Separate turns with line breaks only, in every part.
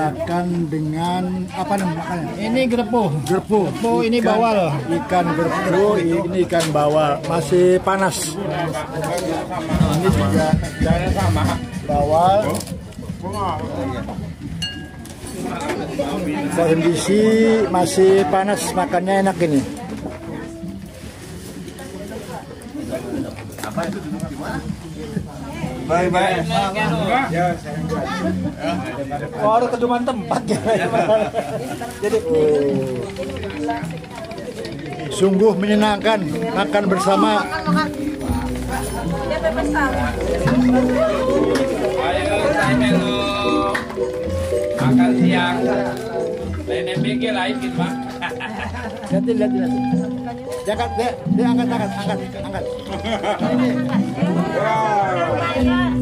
makan dengan apa namanya?
Ini gerpo.
Gerpo,
ini bawal.
Ikan gerpo, ini ikan bawal, masih panas. Ini juga bawal. Kondisi masih panas, makannya enak ini.
Baik.
Oh, ada keduman tempat ya. Jadi sungguh menyenangkan makan bersama.
Makan siang. Nenek pikir lain gitu, Pak.
Lihat. Jangan, dia angkat.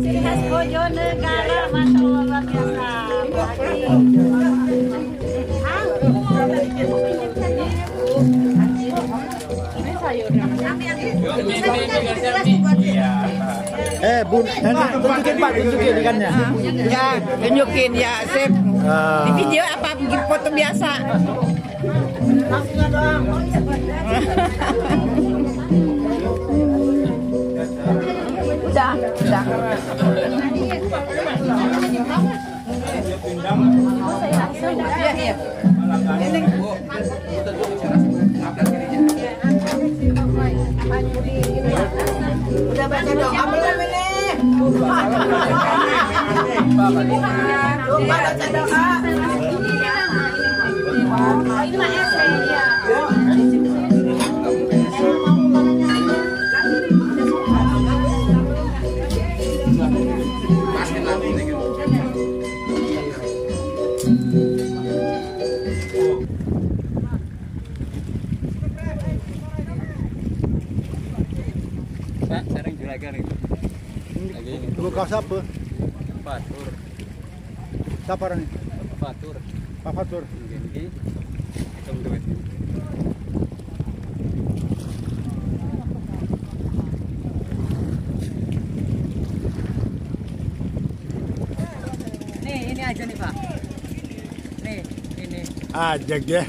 Ciri khas Bojonegala, Masya Allah, luar biasa.
Bun, tunjukin Pak, tunjukin ikannya.
Ya, tunjukin ya, sip. Di video apa bikin foto biasa? Udah. Iya. Udah baca doa belum ini? Lupa baca doa.
Ini mah es ya.
Pak, sering juragan ini. Lagi ini.
Lukas apa?
Fatur.
Siapa ini?
Fatur.
Pak Fatur.
Ini. Hitung duit.
Nih, ini aja nih, Pak. Nih, ini.
Ajak deh.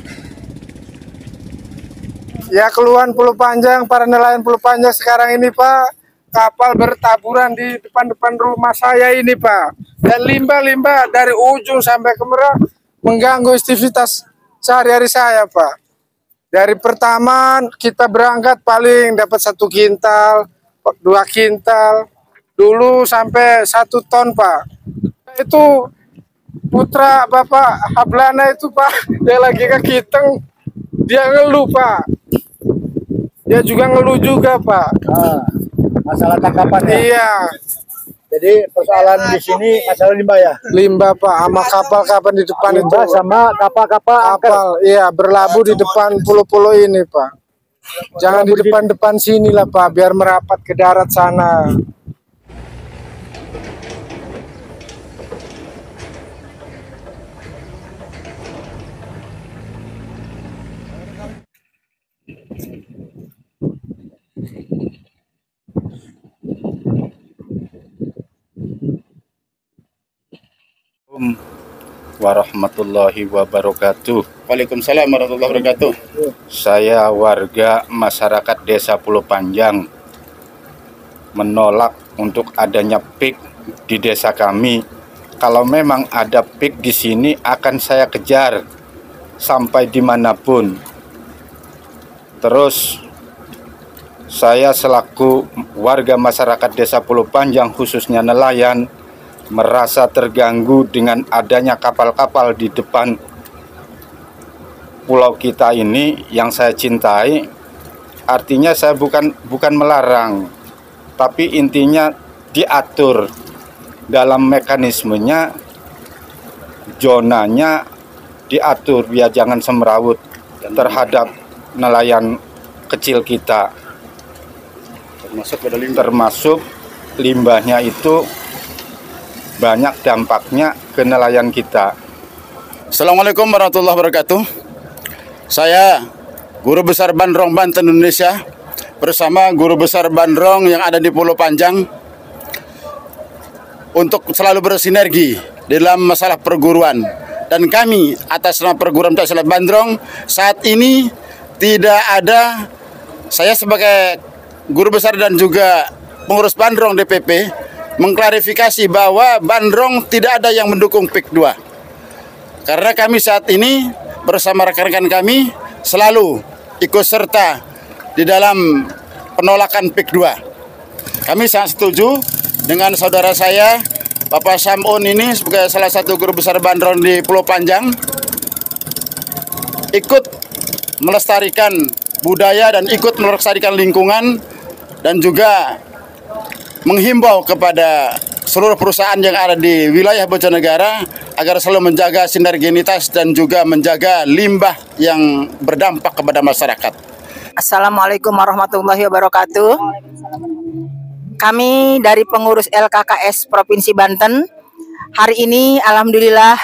Ya, keluhan Pulau Panjang, para nelayan Pulau Panjang sekarang ini, Pak. Kapal bertaburan di depan rumah saya ini, Pak. Dan limbah-limbah dari ujung sampai ke Merak mengganggu aktivitas sehari-hari saya, Pak. Dari pertama kita berangkat paling dapat 1 kintal, 2 kintal, dulu sampai 1 ton, Pak. Itu putra Bapak Hablana itu, Pak, dia lagi ke Kiteng, dia ngeluh, Pak. Dia juga ngeluh juga, Pak.
Masalah tangkapan ya.
Iya.
Jadi persoalan di sini masalah limbah ya.
Limbah, Pak, sama kapal-kapal di depan
Limbah
itu.
sama kapal-kapal angker.
Kapal, iya, berlabuh di depan pulau-pulau ini, Pak. Jangan di depan-depan sini lah, Pak, biar merapat ke darat sana.
Warahmatullahi wabarakatuh. Waalaikumsalam warahmatullahi wabarakatuh. Saya warga masyarakat Desa Pulau Panjang menolak untuk adanya PIK di desa kami. Kalau memang ada PIK di sini akan saya kejar sampai dimanapun. Terus saya selaku warga masyarakat Desa Pulau Panjang khususnya nelayan merasa terganggu dengan adanya kapal-kapal di depan pulau kita ini yang saya cintai. Artinya saya bukan melarang, tapi intinya diatur dalam mekanismenya, zonanya diatur biar jangan semrawut terhadap nelayan kecil kita, termasuk limbahnya itu banyak dampaknya ke nelayan kita.
Assalamualaikum warahmatullahi wabarakatuh. Saya Guru Besar Bandrong Banten Indonesia bersama Guru Besar Bandrong yang ada di Pulau Panjang untuk selalu bersinergi dalam masalah perguruan dan kami atas nama perguruan Silat Bandrong saat ini tidak ada, saya sebagai guru besar dan juga pengurus Bandrong DPP mengklarifikasi bahwa Bandrong tidak ada yang mendukung PIK 2. Karena kami saat ini bersama rekan-rekan kami selalu ikut serta di dalam penolakan PIK 2. Kami sangat setuju dengan saudara saya Bapak Samun ini sebagai salah satu guru besar Bandrong di Pulau Panjang ikut melestarikan budaya dan ikut melestarikan lingkungan dan juga menghimbau kepada seluruh perusahaan yang ada di wilayah Bojonegara agar selalu menjaga sinerginitas dan juga menjaga limbah yang berdampak kepada masyarakat.
Assalamualaikum warahmatullahi wabarakatuh. Kami dari pengurus LKKS Provinsi Banten hari ini alhamdulillah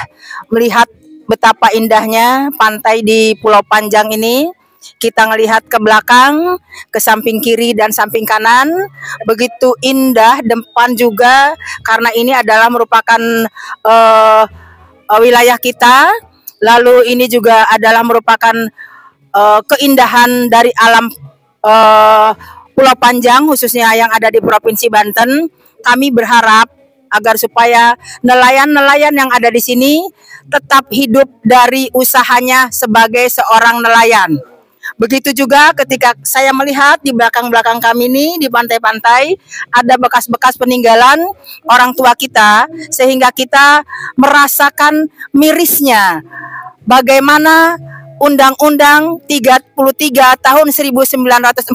melihat betapa indahnya pantai di Pulau Panjang ini. Kita ngelihat ke belakang, ke samping kiri dan samping kanan, begitu indah. Depan juga karena ini adalah merupakan wilayah kita. Lalu ini juga adalah merupakan keindahan dari alam Pulau Panjang khususnya yang ada di Provinsi Banten. Kami berharap agar supaya nelayan-nelayan yang ada di sini tetap hidup dari usahanya sebagai seorang nelayan. Begitu juga ketika saya melihat di belakang-belakang kami ini di pantai-pantai ada bekas-bekas peninggalan orang tua kita, sehingga kita merasakan mirisnya bagaimana Undang-Undang 33 tahun 1945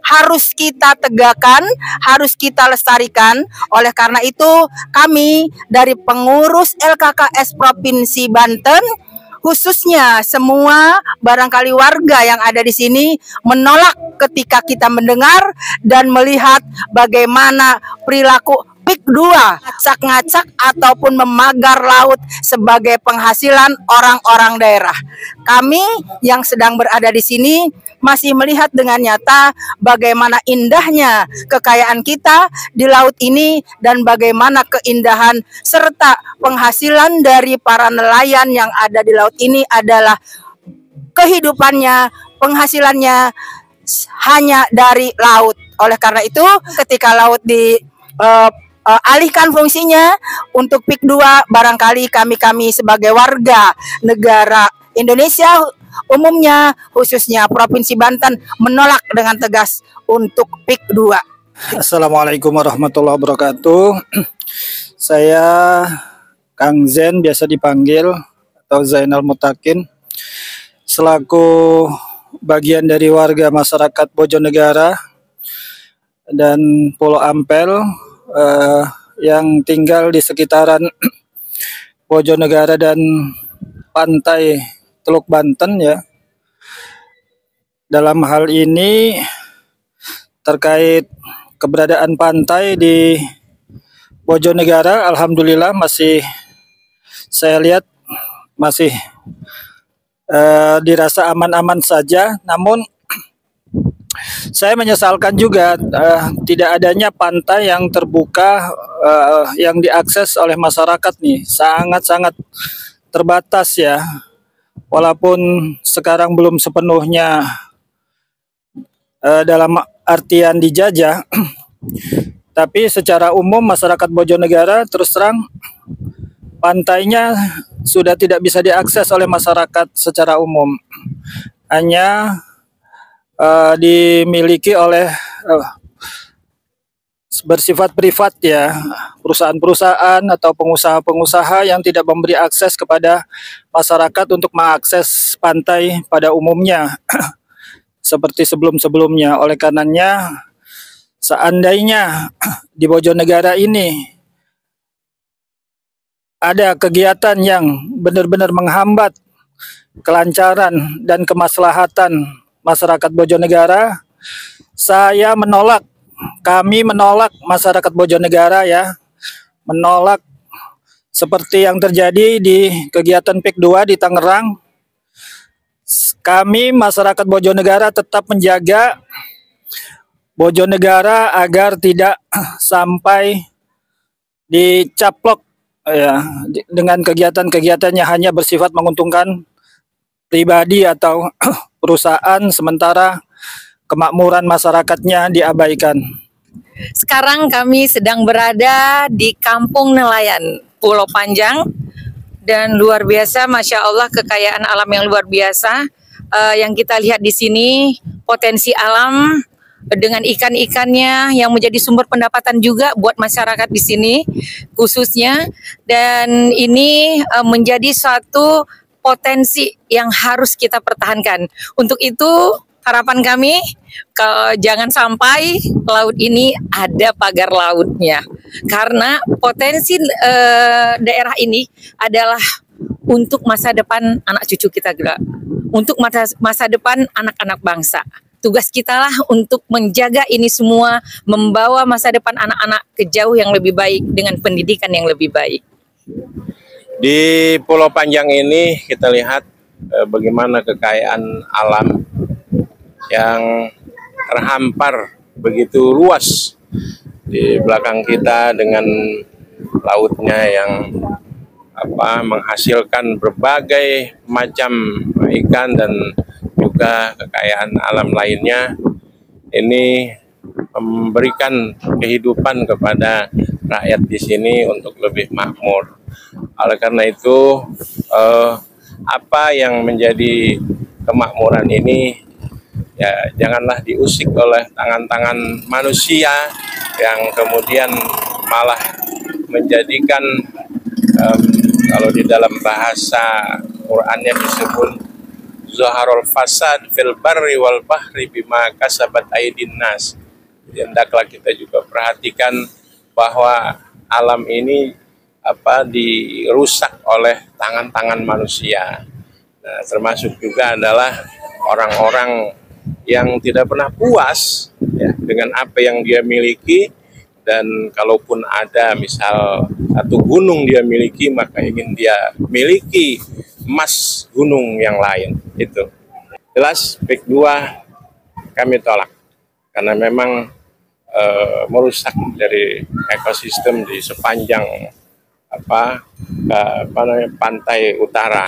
harus kita tegakkan, harus kita lestarikan. Oleh karena itu, kami dari pengurus LKKS Provinsi Banten, khususnya semua barangkali warga yang ada di sini menolak ketika kita mendengar dan melihat bagaimana perilaku PIK 2 ngacak ataupun memagar laut sebagai penghasilan orang-orang daerah. Kami yang sedang berada di sini masih melihat dengan nyata bagaimana indahnya kekayaan kita di laut ini dan bagaimana keindahan serta penghasilan dari para nelayan yang ada di laut ini adalah kehidupannya, penghasilannya hanya dari laut. Oleh karena itu, ketika laut alihkan fungsinya untuk PIK 2, barangkali kami sebagai warga negara Indonesia umumnya khususnya Provinsi Banten menolak dengan tegas untuk PIK 2.
Assalamualaikum warahmatullahi wabarakatuh. Saya Kang Zen, biasa dipanggil atau Zainal Mutakin, selaku bagian dari warga masyarakat Bojonegara dan Pulau Ampel yang tinggal di sekitaran Bojonegara dan pantai Teluk Banten ya. Dalam hal ini terkait keberadaan pantai di Bojonegara, alhamdulillah masih saya lihat masih dirasa aman-aman saja. Namun saya menyesalkan juga tidak adanya pantai yang terbuka yang diakses oleh masyarakat nih, sangat-sangat terbatas ya. Walaupun sekarang belum sepenuhnya dalam artian dijajah, tapi secara umum masyarakat Bojonegara terus terang pantainya sudah tidak bisa diakses oleh masyarakat secara umum. Hanya dimiliki oleh bersifat privat ya, perusahaan-perusahaan atau pengusaha-pengusaha yang tidak memberi akses kepada masyarakat untuk mengakses pantai pada umumnya seperti sebelum-sebelumnya. Oleh karenanya, seandainya di Bojonegara ini ada kegiatan yang benar-benar menghambat kelancaran dan kemaslahatan masyarakat Bojonegara, saya menolak. Kami menolak, masyarakat Bojonegara ya, menolak seperti yang terjadi di kegiatan PIK 2 di Tangerang. Kami masyarakat Bojonegara tetap menjaga Bojonegara agar tidak sampai dicaplok ya dengan kegiatan-kegiatannya hanya bersifat menguntungkan pribadi atau perusahaan, sementara kemakmuran masyarakatnya diabaikan.
Sekarang kami sedang berada di Kampung Nelayan Pulau Panjang, dan luar biasa, Masya Allah, kekayaan alam yang luar biasa. Yang kita lihat di sini potensi alam dengan ikan-ikannya yang menjadi sumber pendapatan juga buat masyarakat di sini khususnya, dan ini menjadi suatu potensi yang harus kita pertahankan. Untuk itu harapan kami, jangan sampai laut ini ada pagar lautnya, karena potensi daerah ini adalah untuk masa depan anak cucu kita juga, untuk masa depan anak-anak bangsa. Tugas kita lah untuk menjaga ini semua, membawa masa depan anak-anak ke jauh yang lebih baik dengan pendidikan yang lebih baik.
Di Pulau Panjang ini kita lihat bagaimana kekayaan alam yang terhampar begitu luas di belakang kita, dengan lautnya yang menghasilkan berbagai macam ikan dan juga kekayaan alam lainnya. Ini memberikan kehidupan kepada rakyat di sini untuk lebih makmur. Oleh karena itu, apa yang menjadi kemakmuran ini ya janganlah diusik oleh tangan-tangan manusia yang kemudian malah menjadikan kalau di dalam bahasa Qur'annya disebut zaharul fasad fil barri wal bahri bima kasabat aydin nas. Jadi hendaklah kita juga perhatikan bahwa alam ini dirusak oleh tangan-tangan manusia. Nah, termasuk juga adalah orang-orang yang tidak pernah puas ya, dengan apa yang dia miliki, dan kalaupun ada misal satu gunung dia miliki, maka ingin dia miliki emas gunung yang lain. Itu jelas PIK 2 kami tolak, karena memang merusak dari ekosistem di sepanjang pantai utara,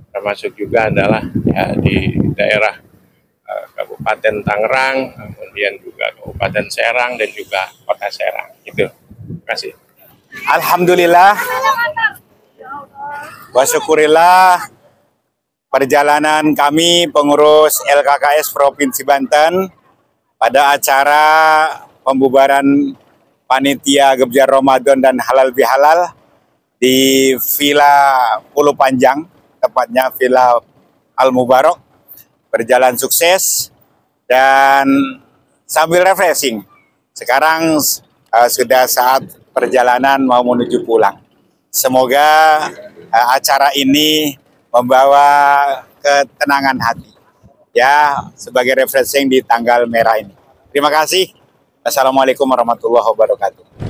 termasuk juga adalah ya, di daerah Kabupaten Tangerang, kemudian juga Kabupaten Serang, dan juga Kota Serang. Itu. Terima kasih.
Alhamdulillah, wa syukurillah, perjalanan kami pengurus LKKS Provinsi Banten pada acara pembubaran panitia Gebjar Ramadan dan Halal Bihalal di Villa Pulau Panjang, tepatnya Villa Al Mubarak, berjalan sukses dan sambil refreshing. Sekarang sudah saat perjalanan mau menuju pulang. Semoga acara ini membawa ketenangan hati ya, sebagai refreshing di tanggal merah ini. Terima kasih. Assalamualaikum warahmatullahi wabarakatuh.